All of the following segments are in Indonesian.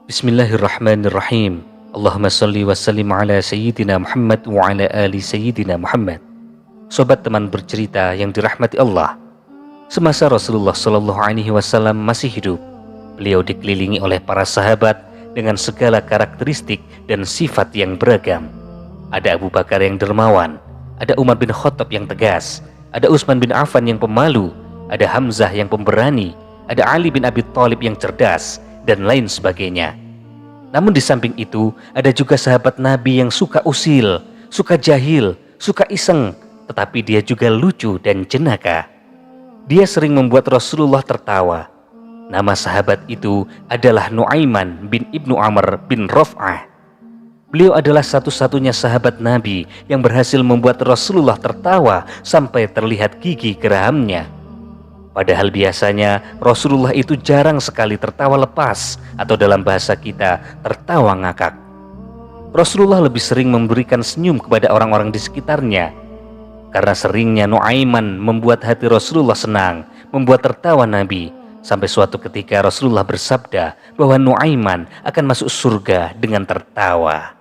Bismillahirrahmanirrahim. Allahumma salli wa sallim ala Sayyidina Muhammad wa ala ali Sayyidina Muhammad. Sobat teman bercerita yang dirahmati Allah, semasa Rasulullah Shallallahu Alaihi Wasallam masih hidup, beliau dikelilingi oleh para sahabat dengan segala karakteristik dan sifat yang beragam. Ada Abu Bakar yang dermawan, ada Umar bin Khattab yang tegas, ada Utsman bin Affan yang pemalu, ada Hamzah yang pemberani, ada Ali bin Abi Thalib yang cerdas, dan lain sebagainya. Namun di samping itu, ada juga sahabat Nabi yang suka usil, suka jahil, suka iseng, tetapi dia juga lucu dan jenaka. Dia sering membuat Rasulullah tertawa. Nama sahabat itu adalah Nuaiman bin Ibnu Amr bin Raf'ah. Beliau adalah satu-satunya sahabat Nabi yang berhasil membuat Rasulullah tertawa sampai terlihat gigi gerahamnya. Padahal biasanya Rasulullah itu jarang sekali tertawa lepas, atau dalam bahasa kita tertawa ngakak. Rasulullah lebih sering memberikan senyum kepada orang-orang di sekitarnya. Karena seringnya Nuaiman membuat hati Rasulullah senang, membuat tertawa Nabi, sampai suatu ketika Rasulullah bersabda bahwa Nuaiman akan masuk surga dengan tertawa.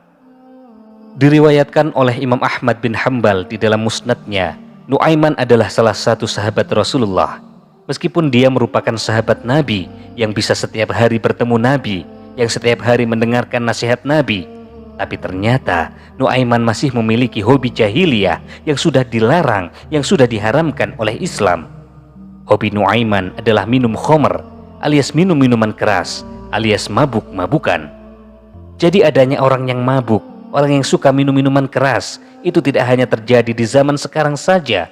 Diriwayatkan oleh Imam Ahmad bin Hambal di dalam musnadnya, Nuaiman adalah salah satu sahabat Rasulullah. Meskipun dia merupakan sahabat Nabi yang bisa setiap hari bertemu Nabi, yang setiap hari mendengarkan nasihat Nabi, tapi ternyata Nuaiman masih memiliki hobi jahiliyah yang sudah dilarang, yang sudah diharamkan oleh Islam. Hobi Nuaiman adalah minum khomer, alias minum minuman keras, alias mabuk-mabukan. Jadi adanya orang yang mabuk, orang yang suka minum minuman keras, itu tidak hanya terjadi di zaman sekarang saja.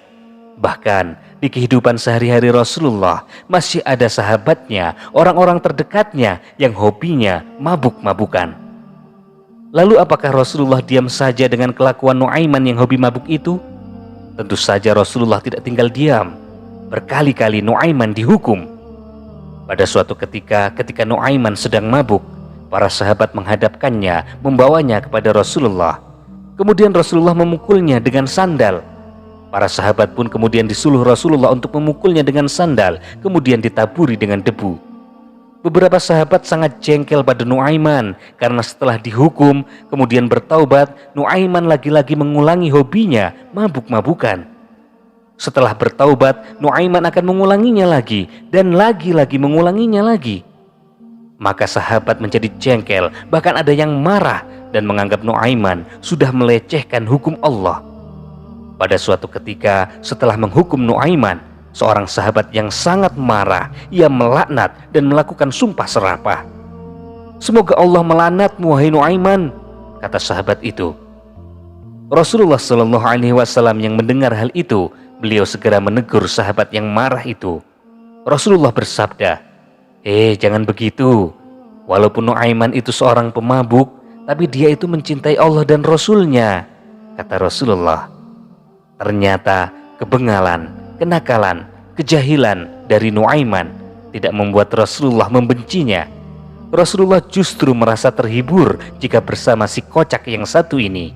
Bahkan di kehidupan sehari-hari Rasulullah masih ada sahabatnya, orang-orang terdekatnya yang hobinya mabuk-mabukan. Lalu apakah Rasulullah diam saja dengan kelakuan Nuaiman yang hobi mabuk itu? Tentu saja Rasulullah tidak tinggal diam. Berkali-kali Nuaiman dihukum. Pada suatu ketika Nuaiman sedang mabuk, para sahabat menghadapkannya, membawanya kepada Rasulullah. Kemudian Rasulullah memukulnya dengan sandal. Para sahabat pun kemudian disuruh Rasulullah untuk memukulnya dengan sandal, kemudian ditaburi dengan debu. Beberapa sahabat sangat jengkel pada Nuaiman karena setelah dihukum, kemudian bertaubat, Nuaiman lagi-lagi mengulangi hobinya, mabuk-mabukan. Setelah bertaubat, Nuaiman akan mengulanginya lagi dan lagi-lagi mengulanginya lagi. Maka sahabat menjadi jengkel, bahkan ada yang marah dan menganggap Nuaiman sudah melecehkan hukum Allah. Pada suatu ketika setelah menghukum Nuaiman, seorang sahabat yang sangat marah, ia melaknat dan melakukan sumpah serapah. "Semoga Allah melaknatmu, wahai Nuaiman," kata sahabat itu. Rasulullah Shallallahu Alaihi Wasallam yang mendengar hal itu, beliau segera menegur sahabat yang marah itu. Rasulullah bersabda, jangan begitu. Walaupun Nuaiman itu seorang pemabuk, tapi dia itu mencintai Allah dan Rasulnya," kata Rasulullah. Ternyata kebengalan, kenakalan, kejahilan dari Nuaiman tidak membuat Rasulullah membencinya. Rasulullah justru merasa terhibur jika bersama si kocak yang satu ini.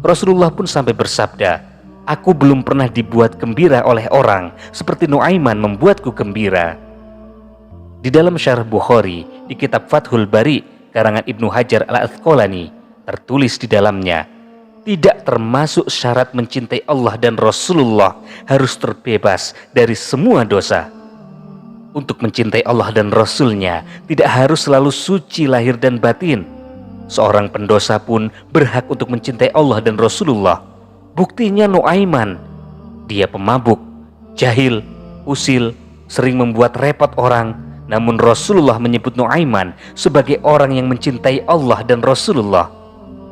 Rasulullah pun sampai bersabda, "Aku belum pernah dibuat gembira oleh orang seperti Nuaiman membuatku gembira." Di dalam Syarah Bukhari di kitab Fathul Bari karangan Ibnu Hajar Al-Asqalani tertulis di dalamnya, tidak termasuk syarat mencintai Allah dan Rasulullah harus terbebas dari semua dosa. Untuk mencintai Allah dan Rasulnya tidak harus selalu suci lahir dan batin. Seorang pendosa pun berhak untuk mencintai Allah dan Rasulullah. Buktinya Nuaiman, dia pemabuk, jahil, usil, sering membuat repot orang. Namun Rasulullah menyebut Nuaiman sebagai orang yang mencintai Allah dan Rasulullah.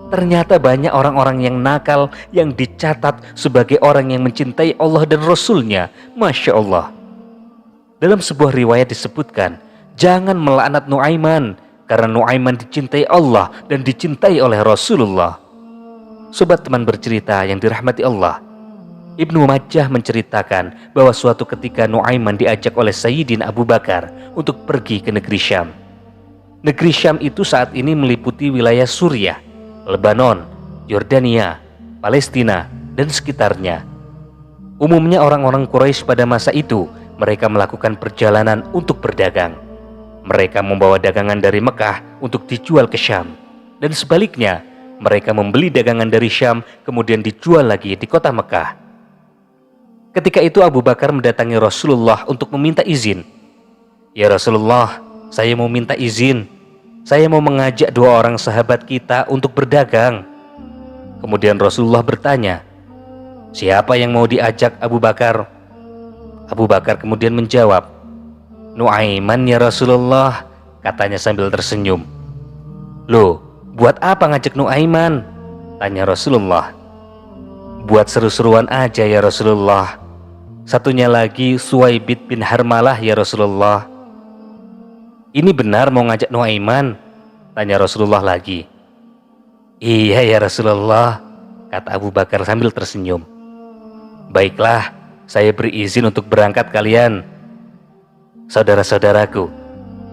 Ternyata banyak orang-orang yang nakal yang dicatat sebagai orang yang mencintai Allah dan Rasulnya. Masya Allah. Dalam sebuah riwayat disebutkan, jangan melaknat Nuaiman, karena Nuaiman dicintai Allah dan dicintai oleh Rasulullah. Sobat teman bercerita yang dirahmati Allah, Ibnu Majah menceritakan bahwa suatu ketika Nuaiman diajak oleh Sayyidina Abu Bakar untuk pergi ke negeri Syam. Negeri Syam itu saat ini meliputi wilayah Suriah, Lebanon, Yordania, Palestina, dan sekitarnya. Umumnya orang-orang Quraisy pada masa itu, mereka melakukan perjalanan untuk berdagang. Mereka membawa dagangan dari Mekah untuk dijual ke Syam. Dan sebaliknya, mereka membeli dagangan dari Syam kemudian dijual lagi di kota Mekah. Ketika itu Abu Bakar mendatangi Rasulullah untuk meminta izin. "Ya Rasulullah, saya mau minta izin. Saya mau mengajak 2 orang sahabat kita untuk berdagang." Kemudian Rasulullah bertanya, "Siapa yang mau diajak Abu Bakar?" Abu Bakar kemudian menjawab, "Nuaiman ya Rasulullah," katanya sambil tersenyum. "Loh, buat apa ngajak Nuaiman?" tanya Rasulullah. "Buat seru-seruan aja ya Rasulullah. Satunya lagi Suwaibid bin Harmalah ya Rasulullah." "Ini benar mau ngajak Nuaiman?" tanya Rasulullah lagi. "Iya ya Rasulullah," kata Abu Bakar sambil tersenyum. "Baiklah, saya beri izin untuk berangkat kalian." Saudara-saudaraku,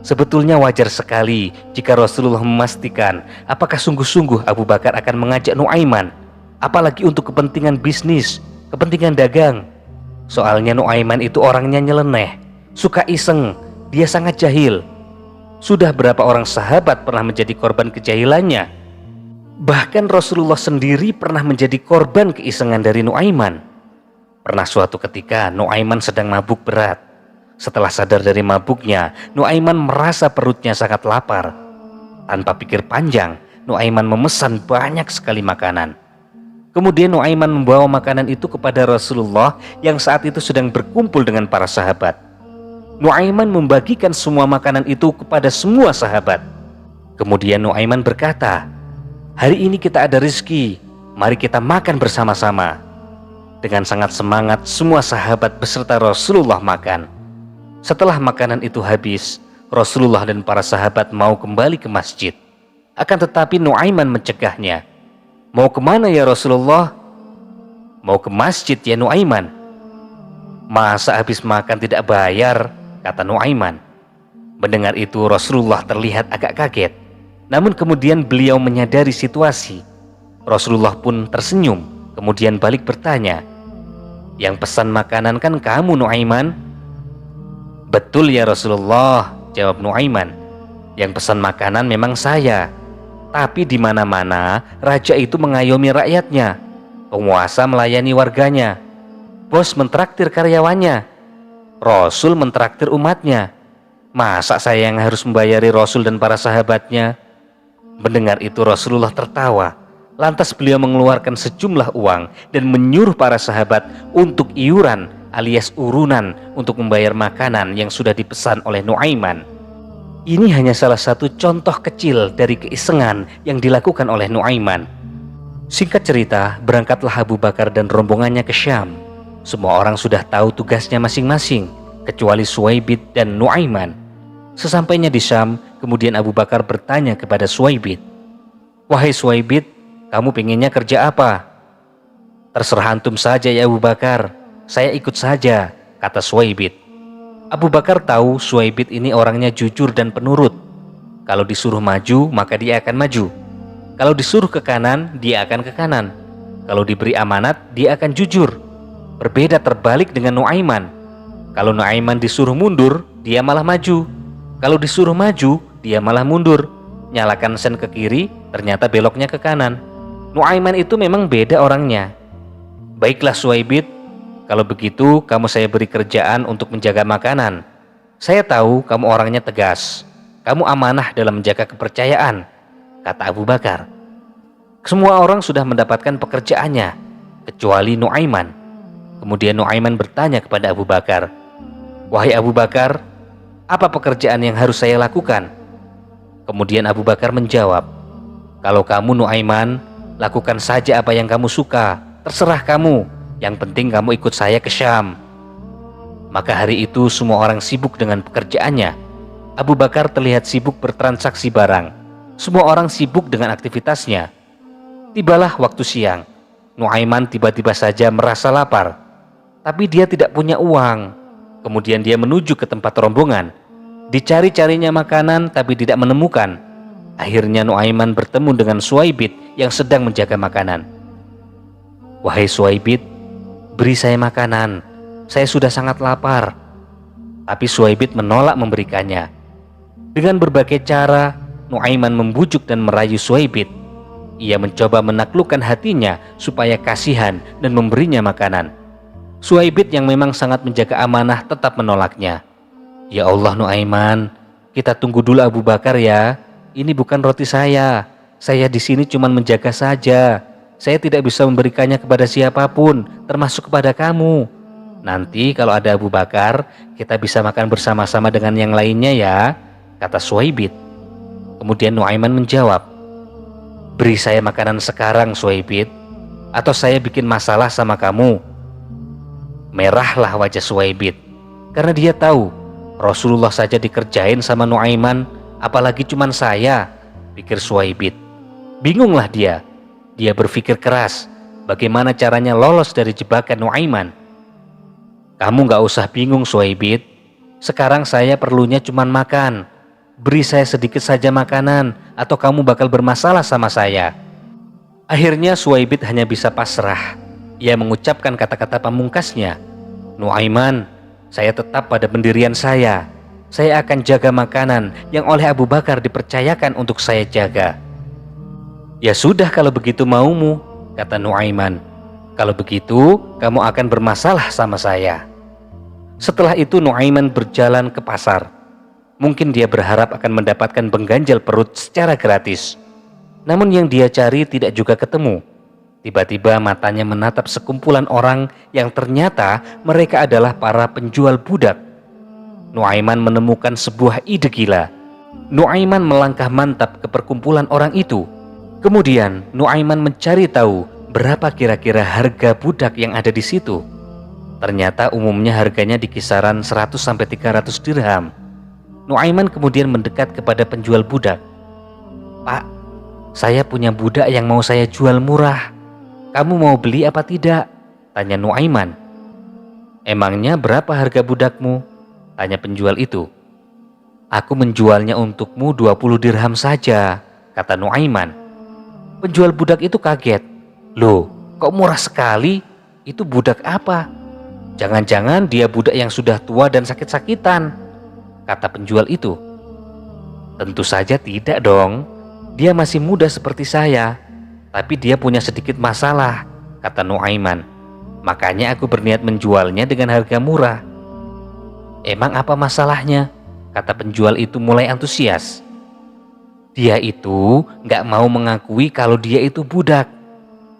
sebetulnya wajar sekali jika Rasulullah memastikan apakah sungguh-sungguh Abu Bakar akan mengajak Nuaiman, apalagi untuk kepentingan bisnis, kepentingan dagang. Soalnya Nuaiman itu orangnya nyeleneh, suka iseng, dia sangat jahil. Sudah berapa orang sahabat pernah menjadi korban kejahilannya. Bahkan Rasulullah sendiri pernah menjadi korban keisengan dari Nuaiman. Pernah suatu ketika Nuaiman sedang mabuk berat. Setelah sadar dari mabuknya, Nuaiman merasa perutnya sangat lapar. Tanpa pikir panjang, Nuaiman memesan banyak sekali makanan. Kemudian Nuaiman membawa makanan itu kepada Rasulullah yang saat itu sedang berkumpul dengan para sahabat. Nuaiman membagikan semua makanan itu kepada semua sahabat. Kemudian Nuaiman berkata, "Hari ini kita ada rezeki, mari kita makan bersama-sama." Dengan sangat semangat semua sahabat beserta Rasulullah makan. Setelah makanan itu habis, Rasulullah dan para sahabat mau kembali ke masjid. Akan tetapi Nuaiman mencegahnya. "Mau kemana ya Rasulullah?" "Mau ke masjid ya Nuaiman." "Masa habis makan tidak bayar?" kata Nuaiman. Mendengar itu Rasulullah terlihat agak kaget. Namun kemudian beliau menyadari situasi. Rasulullah pun tersenyum, kemudian balik bertanya, "Yang pesan makanan kan kamu Nuaiman?" "Betul ya Rasulullah," jawab Nuaiman. "Yang pesan makanan memang saya. Tapi di mana-mana raja itu mengayomi rakyatnya, penguasa melayani warganya, bos mentraktir karyawannya, Rasul mentraktir umatnya. Masa saya yang harus membayari Rasul dan para sahabatnya?" Mendengar itu Rasulullah tertawa. Lantas beliau mengeluarkan sejumlah uang dan menyuruh para sahabat untuk iuran alias urunan untuk membayar makanan yang sudah dipesan oleh Nuaiman. Ini hanya salah satu contoh kecil dari keisengan yang dilakukan oleh Nuaiman. Singkat cerita, berangkatlah Abu Bakar dan rombongannya ke Syam. Semua orang sudah tahu tugasnya masing-masing, kecuali Suwaibid dan Nuaiman. Sesampainya di Syam, kemudian Abu Bakar bertanya kepada Suwaibid, "Wahai Suwaibid, kamu pengennya kerja apa?" "Terserah antum saja ya Abu Bakar, saya ikut saja," kata Suwaibid. Abu Bakar tahu Suwaibid ini orangnya jujur dan penurut. Kalau disuruh maju, maka dia akan maju. Kalau disuruh ke kanan, dia akan ke kanan. Kalau diberi amanat, dia akan jujur. Berbeda terbalik dengan Nuaiman. Kalau Nuaiman disuruh mundur, dia malah maju. Kalau disuruh maju, dia malah mundur. Nyalakan sen ke kiri, ternyata beloknya ke kanan. Nuaiman itu memang beda orangnya. "Baiklah Suwaibid, kalau begitu kamu saya beri kerjaan untuk menjaga makanan. Saya tahu kamu orangnya tegas. Kamu amanah dalam menjaga kepercayaan," kata Abu Bakar. Semua orang sudah mendapatkan pekerjaannya, kecuali Nuaiman. Kemudian Nuaiman bertanya kepada Abu Bakar, "Wahai Abu Bakar, apa pekerjaan yang harus saya lakukan?" Kemudian Abu Bakar menjawab, "Kalau kamu Nuaiman, lakukan saja apa yang kamu suka, terserah kamu. Yang penting kamu ikut saya ke Syam." Maka hari itu semua orang sibuk dengan pekerjaannya. Abu Bakar terlihat sibuk bertransaksi barang. Semua orang sibuk dengan aktivitasnya. Tibalah waktu siang. Nuaiman tiba-tiba saja merasa lapar. Tapi dia tidak punya uang. Kemudian dia menuju ke tempat rombongan. Dicari-carinya makanan tapi tidak menemukan. Akhirnya Nuaiman bertemu dengan Suwaibid yang sedang menjaga makanan. "Wahai Suwaibid, beri saya makanan. Saya sudah sangat lapar." Tapi Suwaibid menolak memberikannya. Dengan berbagai cara, Nuaiman membujuk dan merayu Suhaibit. Ia mencoba menaklukkan hatinya supaya kasihan dan memberinya makanan. Suhaibit yang memang sangat menjaga amanah tetap menolaknya. "Ya Allah Nuaiman, kita tunggu dulu Abu Bakar ya. Ini bukan roti saya. Saya di sini cuma menjaga saja. Saya tidak bisa memberikannya kepada siapapun, termasuk kepada kamu. Nanti kalau ada Abu Bakar, kita bisa makan bersama-sama dengan yang lainnya ya," kata Suhaibit. Kemudian Nuaiman menjawab, "Beri saya makanan sekarang Suhaibit, atau saya bikin masalah sama kamu." Merahlah wajah Suhaibit, karena dia tahu Rasulullah saja dikerjain sama Nuaiman, apalagi cuman saya, pikir Suhaibit. Bingunglah dia. Dia berpikir keras, bagaimana caranya lolos dari jebakan Nuaiman. "Kamu gak usah bingung Suhaibit, sekarang saya perlunya cuman makan. Beri saya sedikit saja makanan, atau kamu bakal bermasalah sama saya." Akhirnya Suhaibit hanya bisa pasrah. Ia mengucapkan kata-kata pamungkasnya, "Nuaiman, saya tetap pada pendirian saya. Saya akan jaga makanan yang oleh Abu Bakar dipercayakan untuk saya jaga." "Ya sudah kalau begitu maumu," kata Nuaiman. "Kalau begitu kamu akan bermasalah sama saya." Setelah itu Nuaiman berjalan ke pasar. Mungkin dia berharap akan mendapatkan pengganjal perut secara gratis. Namun yang dia cari tidak juga ketemu. Tiba-tiba matanya menatap sekumpulan orang yang ternyata mereka adalah para penjual budak. Nuaiman menemukan sebuah ide gila. Nuaiman melangkah mantap ke perkumpulan orang itu. Kemudian Nuaiman mencari tahu berapa kira-kira harga budak yang ada di situ. Ternyata umumnya harganya di kisaran 100-300 dirham. Nuaiman kemudian mendekat kepada penjual budak. "Pak, saya punya budak yang mau saya jual murah. Kamu mau beli apa tidak?" tanya Nuaiman. "Emangnya berapa harga budakmu?" tanya penjual itu. "Aku menjualnya untukmu 20 dirham saja," kata Nuaiman. Penjual budak itu kaget. "Loh, kok murah sekali? Itu budak apa? Jangan-jangan dia budak yang sudah tua dan sakit-sakitan," kata penjual itu. "Tentu saja tidak dong. Dia masih muda seperti saya, tapi dia punya sedikit masalah," kata Nuaiman. "Makanya aku berniat menjualnya dengan harga murah." "Emang apa masalahnya?" kata penjual itu mulai antusias. "Dia itu gak mau mengakui kalau dia itu budak.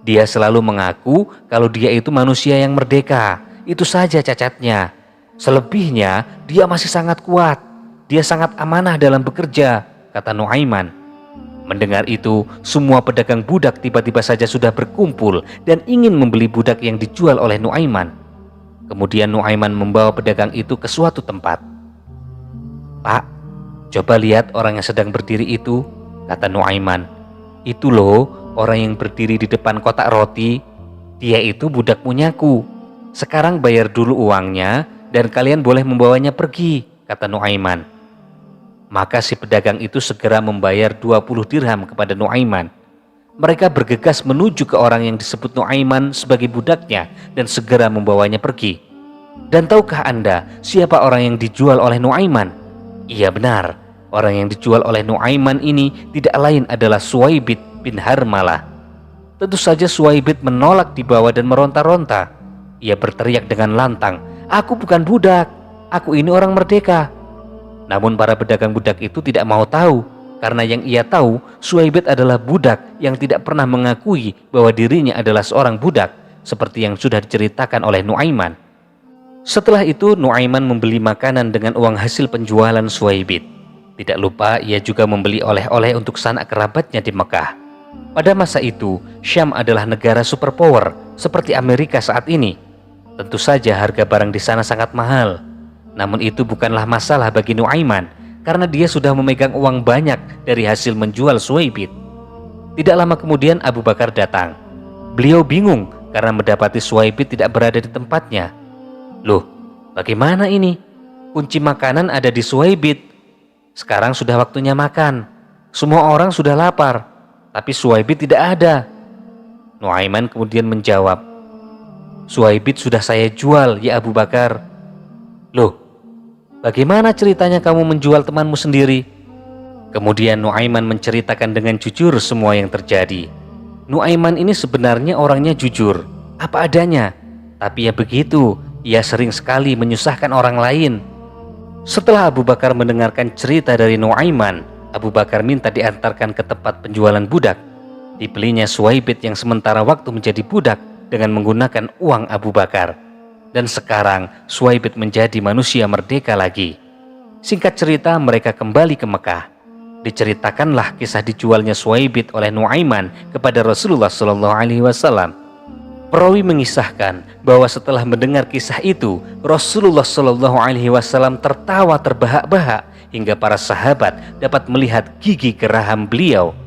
Dia selalu mengaku kalau dia itu manusia yang merdeka. Itu saja cacatnya. Selebihnya dia masih sangat kuat. Dia sangat amanah dalam bekerja," kata Nuaiman. Mendengar itu, semua pedagang budak tiba-tiba saja sudah berkumpul dan ingin membeli budak yang dijual oleh Nuaiman. Kemudian Nuaiman membawa pedagang itu ke suatu tempat. "Pak, coba lihat orang yang sedang berdiri itu," kata Nuaiman. "Itu loh, orang yang berdiri di depan kotak roti. Dia itu budak punyaku. Sekarang bayar dulu uangnya dan kalian boleh membawanya pergi," kata Nuaiman. Maka si pedagang itu segera membayar 20 dirham kepada Nuaiman. Mereka bergegas menuju ke orang yang disebut Nuaiman sebagai budaknya dan segera membawanya pergi. Dan tahukah Anda siapa orang yang dijual oleh Nuaiman? Iya benar, orang yang dijual oleh Nuaiman ini tidak lain adalah Suhaibit bin Harmalah. Tentu saja Suhaibit menolak dibawa dan meronta-ronta. Ia berteriak dengan lantang, "Aku bukan budak, aku ini orang merdeka." Namun para pedagang budak itu tidak mau tahu, karena yang ia tahu Suhaibit adalah budak yang tidak pernah mengakui bahwa dirinya adalah seorang budak, seperti yang sudah diceritakan oleh Nuaiman. Setelah itu Nuaiman membeli makanan dengan uang hasil penjualan Suhaibit. Tidak lupa ia juga membeli oleh-oleh untuk sanak kerabatnya di Mekah. Pada masa itu Syam adalah negara superpower seperti Amerika saat ini. Tentu saja harga barang di sana sangat mahal. Namun itu bukanlah masalah bagi Nuaiman, karena dia sudah memegang uang banyak dari hasil menjual Suhaibit. Tidak lama kemudian Abu Bakar datang. Beliau bingung karena mendapati Suhaibit tidak berada di tempatnya. "Loh, bagaimana ini? Kunci makanan ada di Suhaibit. Sekarang sudah waktunya makan. Semua orang sudah lapar, tapi Suhaibit tidak ada." Nuaiman kemudian menjawab, "Suhaibit sudah saya jual ya Abu Bakar." "Loh, bagaimana ceritanya kamu menjual temanmu sendiri?" Kemudian Nuaiman menceritakan dengan jujur semua yang terjadi. Nuaiman ini sebenarnya orangnya jujur, apa adanya. Tapi ya begitu, ia sering sekali menyusahkan orang lain. Setelah Abu Bakar mendengarkan cerita dari Nuaiman, Abu Bakar minta diantarkan ke tempat penjualan budak. Dibelinya Suwaibit yang sementara waktu menjadi budak dengan menggunakan uang Abu Bakar. Dan sekarang Suwaibit menjadi manusia merdeka lagi. Singkat cerita, mereka kembali ke Mekah. Diceritakanlah kisah dijualnya Suwaibit oleh Nuaiman kepada Rasulullah SAW. Perawi mengisahkan bahwa setelah mendengar kisah itu, Rasulullah SAW tertawa terbahak-bahak hingga para sahabat dapat melihat gigi geraham beliau.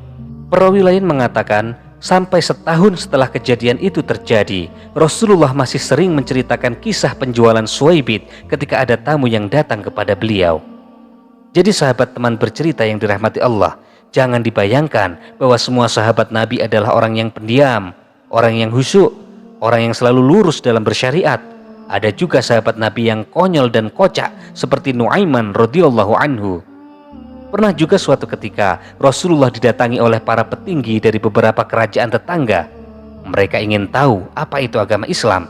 Perawi lain mengatakan, sampai setahun setelah kejadian itu terjadi, Rasulullah masih sering menceritakan kisah penjualan Suwaibit ketika ada tamu yang datang kepada beliau. Jadi sahabat teman bercerita yang dirahmati Allah, jangan dibayangkan bahwa semua sahabat Nabi adalah orang yang pendiam, orang yang khusyuk, orang yang selalu lurus dalam bersyariat. Ada juga sahabat Nabi yang konyol dan kocak seperti Nuaiman radhiyallahu anhu. Pernah juga suatu ketika Rasulullah didatangi oleh para petinggi dari beberapa kerajaan tetangga. Mereka ingin tahu apa itu agama Islam.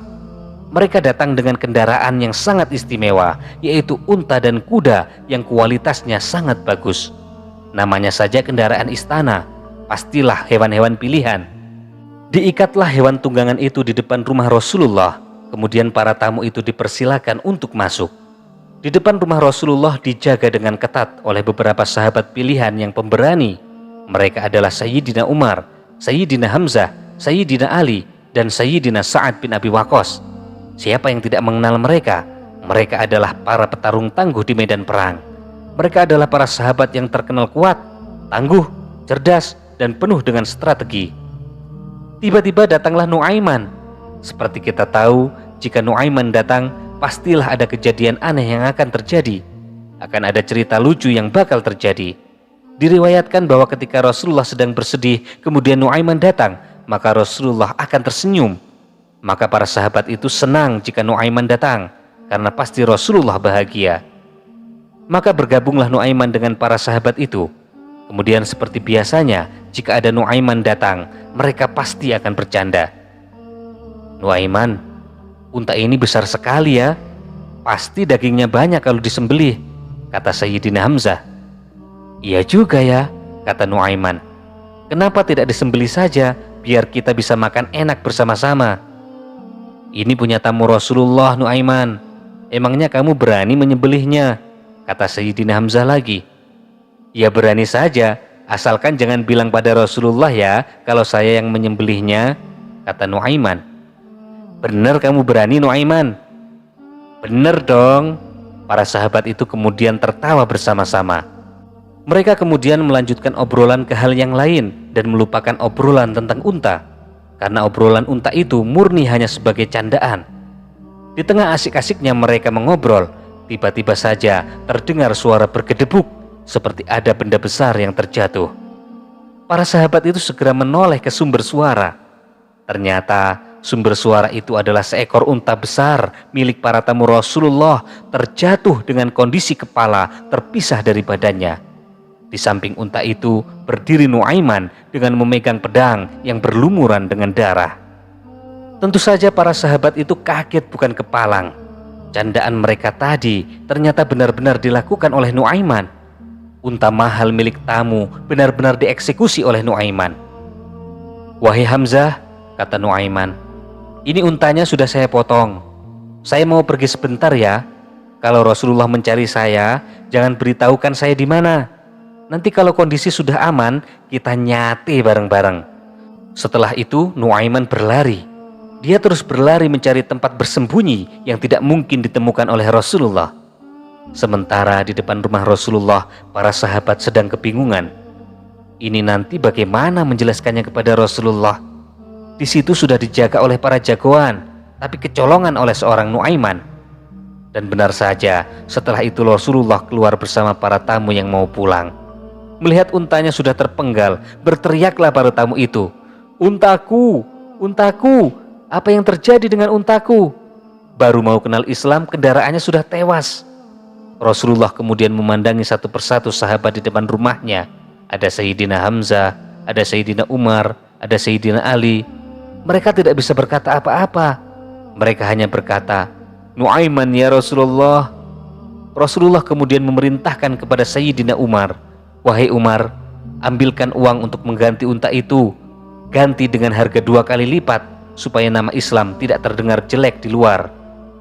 Mereka datang dengan kendaraan yang sangat istimewa, yaitu unta dan kuda yang kualitasnya sangat bagus. Namanya saja kendaraan istana, pastilah hewan-hewan pilihan. Diikatlah hewan tunggangan itu di depan rumah Rasulullah, kemudian para tamu itu dipersilakan untuk masuk. Di depan rumah Rasulullah dijaga dengan ketat oleh beberapa sahabat pilihan yang pemberani. Mereka adalah Sayyidina Umar, Sayyidina Hamzah, Sayyidina Ali, dan Sayyidina Sa'ad bin Abi Waqqas. Siapa yang tidak mengenal mereka? Mereka adalah para petarung tangguh di medan perang. Mereka adalah para sahabat yang terkenal kuat, tangguh, cerdas, dan penuh dengan strategi. Tiba-tiba datanglah Nuaiman. Seperti kita tahu, jika Nuaiman datang, pastilah ada kejadian aneh yang akan terjadi. Akan ada cerita lucu yang bakal terjadi. Diriwayatkan bahwa ketika Rasulullah sedang bersedih, kemudian Nuaiman datang, maka Rasulullah akan tersenyum. Maka para sahabat itu senang jika Nuaiman datang, karena pasti Rasulullah bahagia. Maka bergabunglah Nuaiman dengan para sahabat itu. Kemudian seperti biasanya, jika ada Nuaiman datang, mereka pasti akan bercanda. Nuaiman, unta ini besar sekali ya. Pasti dagingnya banyak kalau disembelih, kata Sayyidina Hamzah. Iya juga ya, kata Nuaiman. Kenapa tidak disembelih saja, biar kita bisa makan enak bersama-sama. Ini punya tamu Rasulullah, Nuaiman. Emangnya kamu berani menyembelihnya? Kata Sayyidina Hamzah lagi. Ya berani saja, asalkan jangan bilang pada Rasulullah ya kalau saya yang menyembelihnya, kata Nuaiman. Benar kamu berani, Nuaiman? Benar dong. Para sahabat itu kemudian tertawa bersama-sama. Mereka kemudian melanjutkan obrolan ke hal yang lain dan melupakan obrolan tentang unta. Karena obrolan unta itu murni hanya sebagai candaan. Di tengah asik-asiknya mereka mengobrol, tiba-tiba saja terdengar suara bergedebuk seperti ada benda besar yang terjatuh. Para sahabat itu segera menoleh ke sumber suara. Ternyata sumber suara itu adalah seekor unta besar milik para tamu Rasulullah terjatuh dengan kondisi kepala terpisah dari badannya. Di samping unta itu berdiri Nuaiman dengan memegang pedang yang berlumuran dengan darah. Tentu saja para sahabat itu kaget bukan kepalang. Candaan mereka tadi ternyata benar-benar dilakukan oleh Nuaiman. Unta mahal milik tamu benar-benar dieksekusi oleh Nuaiman. Wahai Hamzah, kata Nuaiman, ini untanya sudah saya potong. Saya mau pergi sebentar ya. Kalau Rasulullah mencari saya, jangan beritahukan saya di mana. Nanti kalau kondisi sudah aman, kita nyate bareng-bareng. Setelah itu Nuaiman berlari. Dia terus berlari mencari tempat bersembunyi yang tidak mungkin ditemukan oleh Rasulullah. Sementara di depan rumah Rasulullah, para sahabat sedang kebingungan. Ini nanti bagaimana menjelaskannya kepada Rasulullah? Di situ sudah dijaga oleh para jagoan, tapi kecolongan oleh seorang Nuaiman. Dan benar saja, setelah itu Rasulullah keluar bersama para tamu yang mau pulang. Melihat untanya sudah terpenggal, berteriaklah para tamu itu, "Untaku, untaku, apa yang terjadi dengan untaku?" Baru mau kenal Islam, kendaraannya sudah tewas. Rasulullah kemudian memandangi satu persatu sahabat di depan rumahnya. Ada Sayyidina Hamzah, ada Sayyidina Umar, ada Sayyidina Ali. Mereka tidak bisa berkata apa-apa. Mereka hanya berkata, "Nuaiman ya Rasulullah." Rasulullah kemudian memerintahkan kepada Sayyidina Umar, "Wahai Umar, ambilkan uang untuk mengganti unta itu. Ganti dengan harga 2 kali lipat, supaya nama Islam tidak terdengar jelek di luar.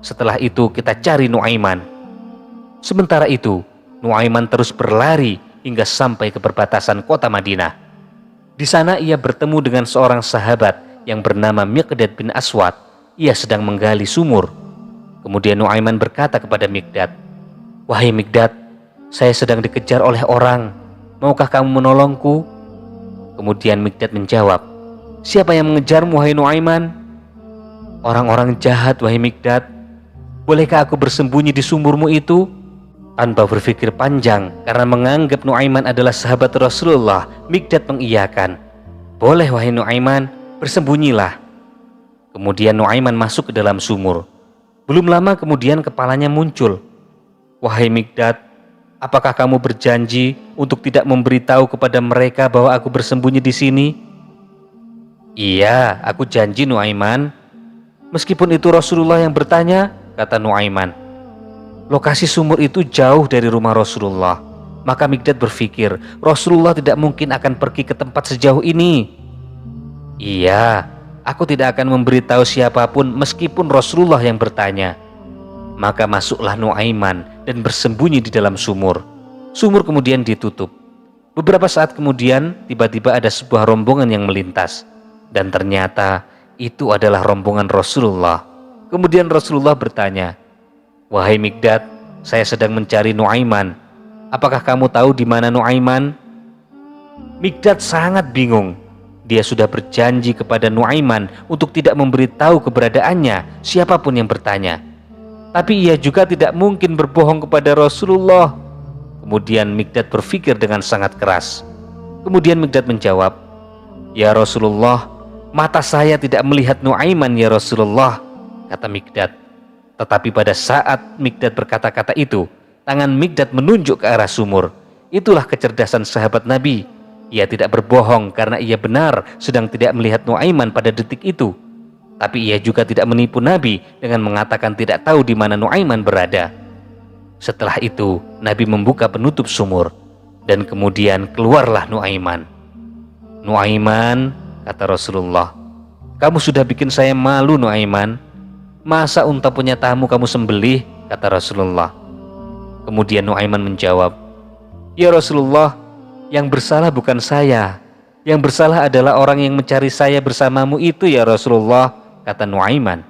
Setelah itu kita cari Nuaiman." Sementara itu, Nuaiman terus berlari hingga sampai ke perbatasan kota Madinah. Di sana ia bertemu dengan seorang sahabat yang bernama Miqdad bin Aswad. Ia sedang menggali sumur. Kemudian Nuaiman berkata kepada Miqdad, "Wahai Miqdad, saya sedang dikejar oleh orang. Maukah kamu menolongku?" Kemudian Miqdad menjawab, "Siapa yang mengejarmu, wahai Nuaiman?" "Orang-orang jahat, wahai Miqdad. Bolehkah aku bersembunyi di sumurmu itu?" Tanpa berpikir panjang, karena menganggap Nuaiman adalah sahabat Rasulullah, Miqdad mengiyakan. "Boleh, wahai Nuaiman, bersembunyilah." Kemudian Nuaiman masuk ke dalam sumur. Belum lama kemudian kepalanya muncul. "Wahai Miqdad, apakah kamu berjanji untuk tidak memberitahu kepada mereka bahwa aku bersembunyi di sini?" "Iya, aku janji Nuaiman." "Meskipun itu Rasulullah yang bertanya," kata Nuaiman. Lokasi sumur itu jauh dari rumah Rasulullah. Maka Miqdad berpikir, Rasulullah tidak mungkin akan pergi ke tempat sejauh ini. "Iya, aku tidak akan memberitahu siapapun meskipun Rasulullah yang bertanya." Maka masuklah Nuaiman dan bersembunyi di dalam sumur. Sumur kemudian ditutup. Beberapa saat kemudian tiba-tiba ada sebuah rombongan yang melintas. Dan ternyata itu adalah rombongan Rasulullah. Kemudian Rasulullah bertanya, "Wahai Miqdad, saya sedang mencari Nuaiman. Apakah kamu tahu di mana Nuaiman?" Miqdad sangat bingung. Dia sudah berjanji kepada Nuaiman untuk tidak memberitahu keberadaannya siapapun yang bertanya. Tapi ia juga tidak mungkin berbohong kepada Rasulullah. Kemudian Miqdad berpikir dengan sangat keras. Kemudian Miqdad menjawab, "Ya Rasulullah, mata saya tidak melihat Nuaiman ya Rasulullah," kata Miqdad. Tetapi pada saat Miqdad berkata-kata itu, tangan Miqdad menunjuk ke arah sumur. Itulah kecerdasan sahabat Nabi. Ia tidak berbohong karena ia benar sedang tidak melihat Nuaiman pada detik itu. Tapi ia juga tidak menipu Nabi dengan mengatakan tidak tahu di mana Nuaiman berada. Setelah itu, Nabi membuka penutup sumur. Dan kemudian keluarlah Nuaiman. "Nuaiman," kata Rasulullah, "kamu sudah bikin saya malu, Nuaiman. Masa unta punya tamu kamu sembelih?" kata Rasulullah. Kemudian Nuaiman menjawab, "Ya Rasulullah, yang bersalah bukan saya. Yang bersalah adalah orang yang mencari saya bersamamu itu ya Rasulullah," kata Nuaiman.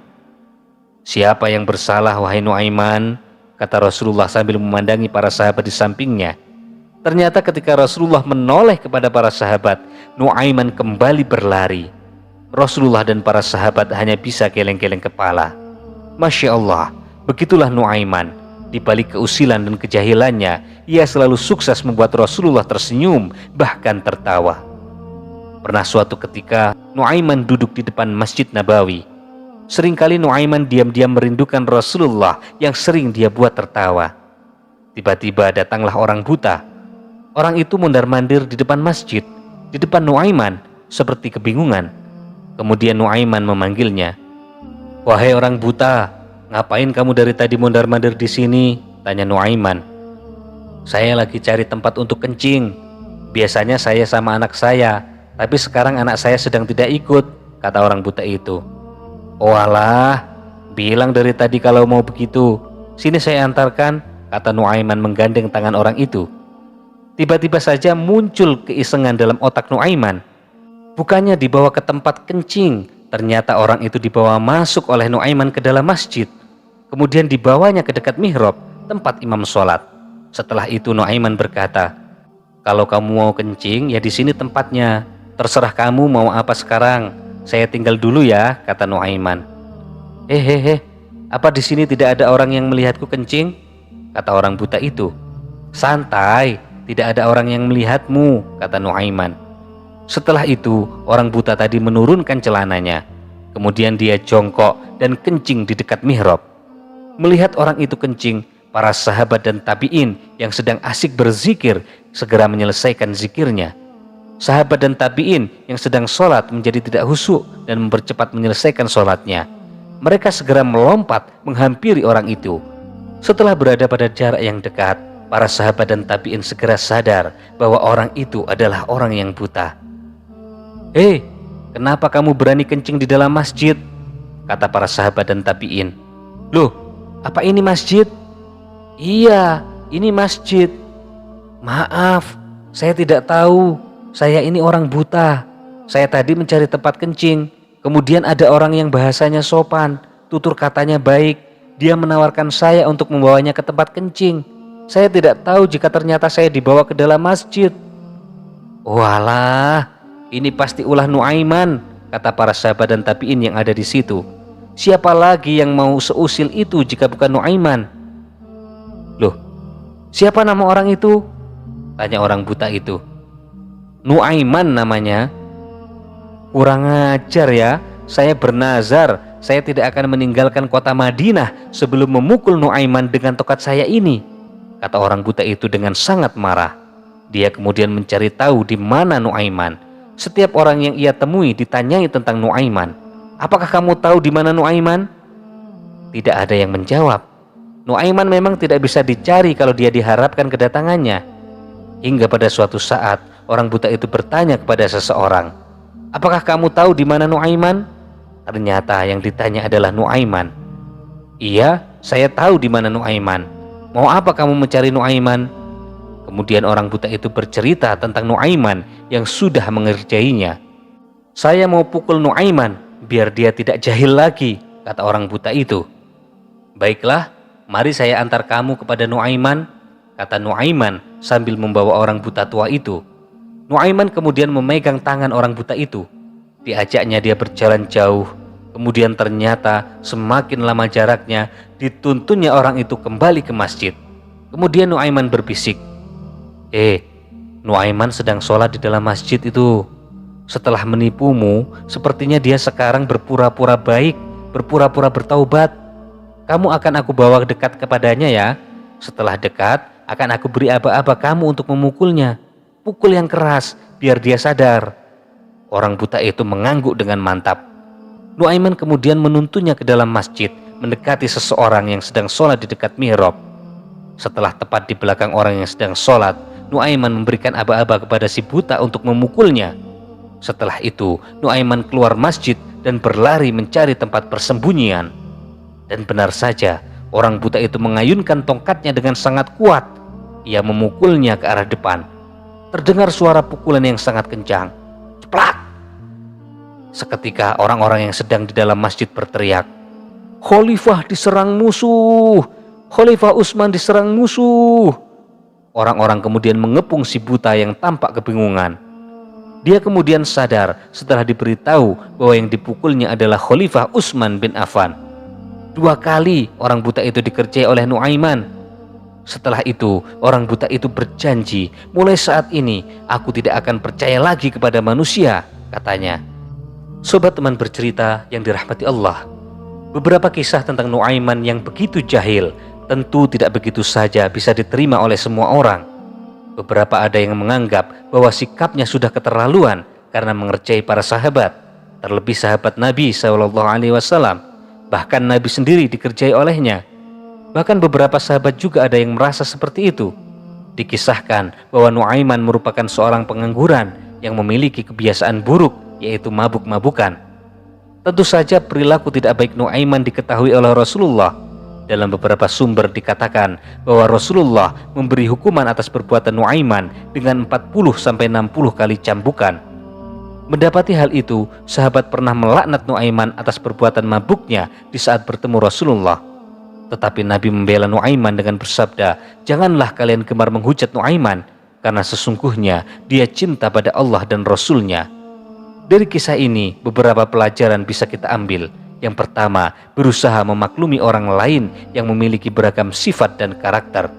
"Siapa yang bersalah, wahai Nuaiman?" kata Rasulullah sambil memandangi para sahabat di sampingnya. Ternyata ketika Rasulullah menoleh kepada para sahabat, Nuaiman kembali berlari. Rasulullah dan para sahabat hanya bisa geleng-geleng kepala. Masya Allah, begitulah Nuaiman. Di balik keusilan dan kejahilannya, ia selalu sukses membuat Rasulullah tersenyum, bahkan tertawa. Pernah suatu ketika, Nuaiman duduk di depan Masjid Nabawi. Seringkali Nuaiman diam-diam merindukan Rasulullah yang sering dia buat tertawa. Tiba-tiba datanglah orang buta. Orang itu mondar-mandir di depan masjid, di depan Nuaiman, seperti kebingungan. Kemudian Nuaiman memanggilnya. "Wahai orang buta, ngapain kamu dari tadi mondar-mandir di sini?" tanya Nuaiman. "Saya lagi cari tempat untuk kencing. Biasanya saya sama anak saya, tapi sekarang anak saya sedang tidak ikut," kata orang buta itu. "Oh alah, bilang dari tadi kalau mau begitu. Sini saya antarkan," kata Nuaiman menggandeng tangan orang itu. Tiba-tiba saja muncul keisengan dalam otak Nuaiman. Bukannya dibawa ke tempat kencing, ternyata orang itu dibawa masuk oleh Nuaiman ke dalam masjid. Kemudian dibawanya ke dekat mihrab, tempat imam sholat. Setelah itu Nuaiman berkata, "Kalau kamu mau kencing, ya di sini tempatnya. Terserah kamu mau apa sekarang. Saya tinggal dulu ya," kata Nuaiman. Apa di sini tidak ada orang yang melihatku kencing?" kata orang buta itu. "Santai, tidak ada orang yang melihatmu," kata Nuaiman. Setelah itu, orang buta tadi menurunkan celananya. Kemudian dia jongkok dan kencing di dekat mihrab. Melihat orang itu kencing, Para sahabat dan tabi'in yang sedang asik berzikir segera menyelesaikan zikirnya. Sahabat dan tabi'in yang sedang sholat menjadi tidak khusyuk dan mempercepat menyelesaikan sholatnya. Mereka segera melompat menghampiri orang itu. Setelah berada pada jarak yang dekat, para sahabat dan tabi'in segera sadar bahwa orang itu adalah orang yang buta. "Hei, kenapa kamu berani kencing di dalam masjid?" kata para sahabat dan tabi'in. "Loh, apa ini masjid?" "Iya, ini masjid." "Maaf, saya tidak tahu. Saya ini orang buta. Saya tadi mencari tempat kencing. Kemudian ada orang yang bahasanya sopan, tutur katanya baik. Dia menawarkan saya untuk membawanya ke tempat kencing. Saya tidak tahu jika ternyata saya dibawa ke dalam masjid." "Walah, ini pasti ulah Nuaiman," kata para sahabat dan tabi'in yang ada di situ. "Siapa lagi yang mau seusil itu jika bukan Nuaiman?" "Loh, siapa nama orang itu?" tanya orang buta itu. "Nuaiman namanya." "Kurang ajar ya, saya bernazar saya tidak akan meninggalkan kota Madinah sebelum memukul Nuaiman dengan tokat saya ini," kata orang buta itu dengan sangat marah. Dia kemudian mencari tahu di mana Nuaiman. Setiap orang yang ia temui ditanyai tentang Nuaiman. "Apakah kamu tahu di mana Nuaiman?" Tidak ada yang menjawab. Nuaiman memang tidak bisa dicari kalau dia diharapkan kedatangannya. Hingga pada suatu saat orang buta itu bertanya kepada seseorang, "Apakah kamu tahu di mana Nuaiman?" Ternyata yang ditanya adalah Nuaiman. "Iya, saya tahu di mana Nuaiman. Mau apa kamu mencari Nuaiman?" Kemudian orang buta itu bercerita tentang Nuaiman yang sudah mengerjainya. "Saya mau pukul Nuaiman biar dia tidak jahil lagi," kata orang buta itu. "Baiklah, mari saya antar kamu kepada Nuaiman," kata Nuaiman sambil membawa orang buta tua itu. Nuaiman kemudian memegang tangan orang buta itu. Diajaknya dia berjalan jauh. Kemudian ternyata semakin lama jaraknya, dituntunnya orang itu kembali ke masjid. Kemudian Nuaiman berbisik, Nuaiman sedang sholat di dalam masjid itu. Setelah menipumu, sepertinya dia sekarang berpura-pura baik, berpura-pura bertaubat. Kamu akan aku bawa dekat kepadanya ya. Setelah dekat, akan aku beri aba-aba kamu untuk memukulnya. Pukul yang keras, biar dia sadar." Orang buta itu mengangguk dengan mantap. Nuaiman kemudian menuntunnya ke dalam masjid, mendekati seseorang yang sedang sholat di dekat mihrab. Setelah tepat di belakang orang yang sedang sholat, Nuaiman memberikan aba-aba kepada si buta untuk memukulnya. Setelah itu, Nuaiman keluar masjid dan berlari mencari tempat persembunyian. Dan benar saja, orang buta itu mengayunkan tongkatnya dengan sangat kuat. Ia memukulnya ke arah depan. Terdengar suara pukulan yang sangat kencang. Ceplak! Seketika orang-orang yang sedang di dalam masjid berteriak, "Khalifah diserang musuh! Khalifah Utsman diserang musuh!" Orang-orang kemudian mengepung si buta yang tampak kebingungan. Dia kemudian sadar setelah diberitahu bahwa yang dipukulnya adalah Khalifah Utsman bin Affan. 2 kali orang buta itu dikerjai oleh Nuaiman. Setelah itu, orang buta itu berjanji, "Mulai saat ini, aku tidak akan percaya lagi kepada manusia," katanya. Sobat teman bercerita yang dirahmati Allah, beberapa kisah tentang Nuaiman yang begitu jahil tentu tidak begitu saja bisa diterima oleh semua orang. Beberapa ada yang menganggap bahwa sikapnya sudah keterlaluan karena mengerjai para sahabat, terlebih sahabat Nabi SAW. Bahkan Nabi sendiri dikerjai olehnya. Bahkan beberapa sahabat juga ada yang merasa seperti itu. Dikisahkan bahwa Nuaiman merupakan seorang pengangguran yang memiliki kebiasaan buruk, yaitu mabuk-mabukan. Tentu saja perilaku tidak baik Nuaiman diketahui oleh Rasulullah. Dalam beberapa sumber dikatakan bahwa Rasulullah memberi hukuman atas perbuatan Nuaiman dengan 40-60 kali cambukan. Mendapati hal itu, sahabat pernah melaknat Nuaiman atas perbuatan mabuknya di saat bertemu Rasulullah. Tetapi Nabi membela Nuaiman dengan bersabda, "Janganlah kalian gemar menghujat Nuaiman, karena sesungguhnya dia cinta pada Allah dan Rasulnya." Dari kisah ini, beberapa pelajaran bisa kita ambil. Yang pertama, berusaha memaklumi orang lain yang memiliki beragam sifat dan karakter.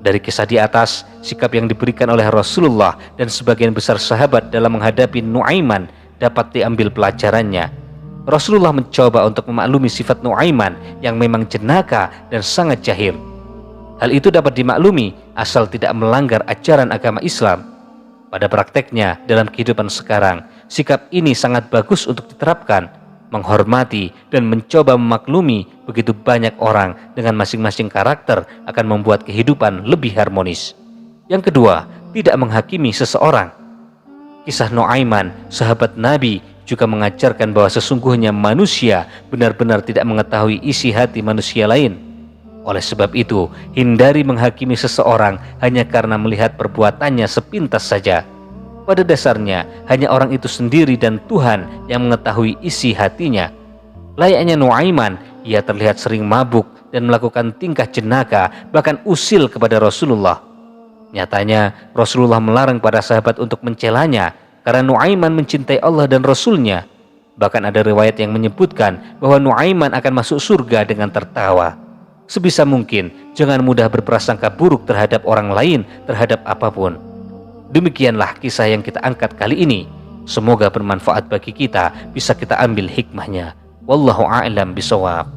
Dari kisah di atas, sikap yang diberikan oleh Rasulullah dan sebagian besar sahabat dalam menghadapi Nuaiman dapat diambil pelajarannya. Rasulullah mencoba untuk memaklumi sifat Nuaiman yang memang jenaka dan sangat jahil. Hal itu dapat dimaklumi asal tidak melanggar ajaran agama Islam. Pada prakteknya dalam kehidupan sekarang, sikap ini sangat bagus untuk diterapkan, menghormati dan mencoba memaklumi begitu banyak orang dengan masing-masing karakter akan membuat kehidupan lebih harmonis. Yang kedua, tidak menghakimi seseorang. Kisah Nuaiman, sahabat Nabi, juga mengajarkan bahwa sesungguhnya manusia benar-benar tidak mengetahui isi hati manusia lain. Oleh sebab itu, hindari menghakimi seseorang hanya karena melihat perbuatannya sepintas saja. Pada dasarnya, hanya orang itu sendiri dan Tuhan yang mengetahui isi hatinya. Layaknya Nuaiman, ia terlihat sering mabuk dan melakukan tingkah jenaka, bahkan usil kepada Rasulullah. Nyatanya, Rasulullah melarang para sahabat untuk mencelanya karena Nuaiman mencintai Allah dan Rasulnya. Bahkan ada riwayat yang menyebutkan bahwa Nuaiman akan masuk surga dengan tertawa. Sebisa mungkin, jangan mudah berprasangka buruk terhadap orang lain, terhadap apapun. Demikianlah kisah yang kita angkat kali ini. Semoga bermanfaat bagi kita, bisa kita ambil hikmahnya. Wallahu a'lam bishawab.